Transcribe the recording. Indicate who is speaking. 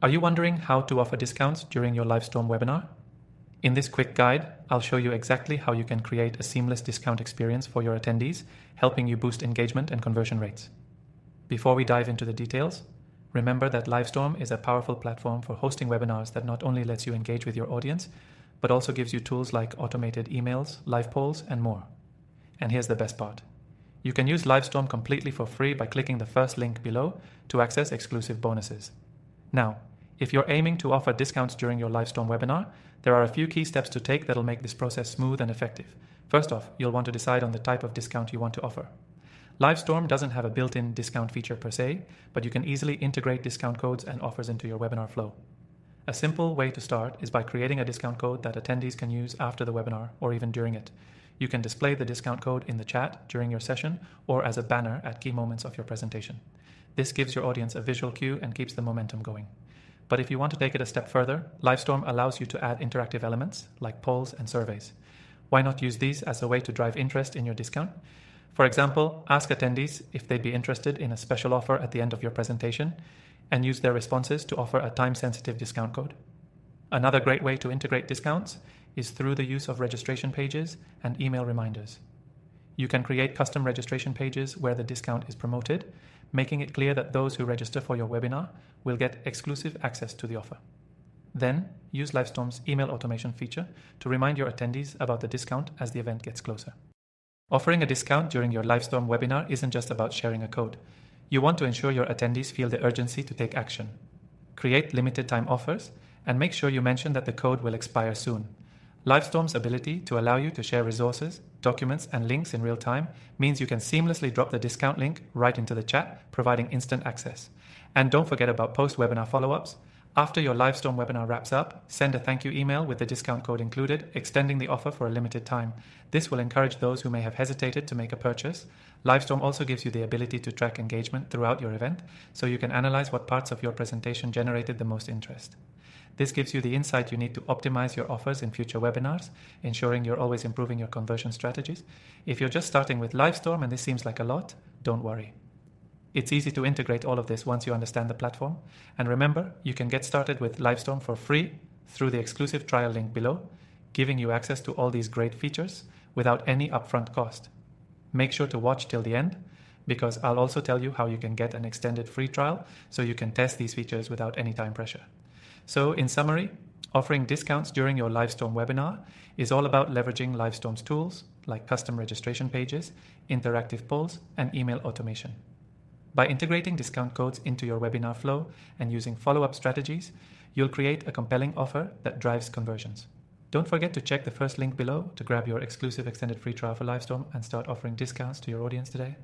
Speaker 1: Are you wondering how to offer discounts during your Livestorm webinar? In this quick guide, I'll show you exactly how you can create a seamless discount experience for your attendees, helping you boost engagement and conversion rates. Before we dive into the details, remember that Livestorm is a powerful platform for hosting webinars that not only lets you engage with your audience, but also gives you tools like automated emails, live polls, and more. And here's the best part. You can use Livestorm completely for free by clicking the first link below to access exclusive bonuses. Now, if you're aiming to offer discounts during your Livestorm webinar, there are a few key steps to take that'll make this process smooth and effective. First off, you'll want to decide on the type of discount you want to offer. Livestorm doesn't have a built-in discount feature per se, but you can easily integrate discount codes and offers into your webinar flow. A simple way to start is by creating a discount code that attendees can use after the webinar or even during it. You can display the discount code in the chat during your session or as a banner at key moments of your presentation. This gives your audience a visual cue and keeps the momentum going. But if you want to take it a step further, Livestorm allows you to add interactive elements like polls and surveys. Why not use these as a way to drive interest in your discount? For example, ask attendees if they'd be interested in a special offer at the end of your presentation and use their responses to offer a time-sensitive discount code. Another great way to integrate discounts is through the use of registration pages and email reminders. You can create custom registration pages where the discount is promoted, making it clear that those who register for your webinar will get exclusive access to the offer. Then, use Livestorm's email automation feature to remind your attendees about the discount as the event gets closer. Offering a discount during your Livestorm webinar isn't just about sharing a code. You want to ensure your attendees feel the urgency to take action. Create limited time offers and make sure you mention that the code will expire soon. Livestorm's ability to allow you to share resources, documents, and links in real time means you can seamlessly drop the discount link right into the chat, providing instant access. And don't forget about post-webinar follow-ups. After your Livestorm webinar wraps up, send a thank you email with the discount code included, extending the offer for a limited time. This will encourage those who may have hesitated to make a purchase. Livestorm also gives you the ability to track engagement throughout your event, so you can analyze what parts of your presentation generated the most interest. This gives you the insight you need to optimize your offers in future webinars, ensuring you're always improving your conversion strategies. If you're just starting with Livestorm and this seems like a lot, don't worry. It's easy to integrate all of this once you understand the platform. And remember, you can get started with Livestorm for free through the exclusive trial link below, giving you access to all these great features without any upfront cost. Make sure to watch till the end, because I'll also tell you how you can get an extended free trial so you can test these features without any time pressure. So in summary, offering discounts during your Livestorm webinar is all about leveraging Livestorm's tools like custom registration pages, interactive polls, and email automation. By integrating discount codes into your webinar flow and using follow-up strategies, you'll create a compelling offer that drives conversions. Don't forget to check the first link below to grab your exclusive extended free trial for Livestorm and start offering discounts to your audience today.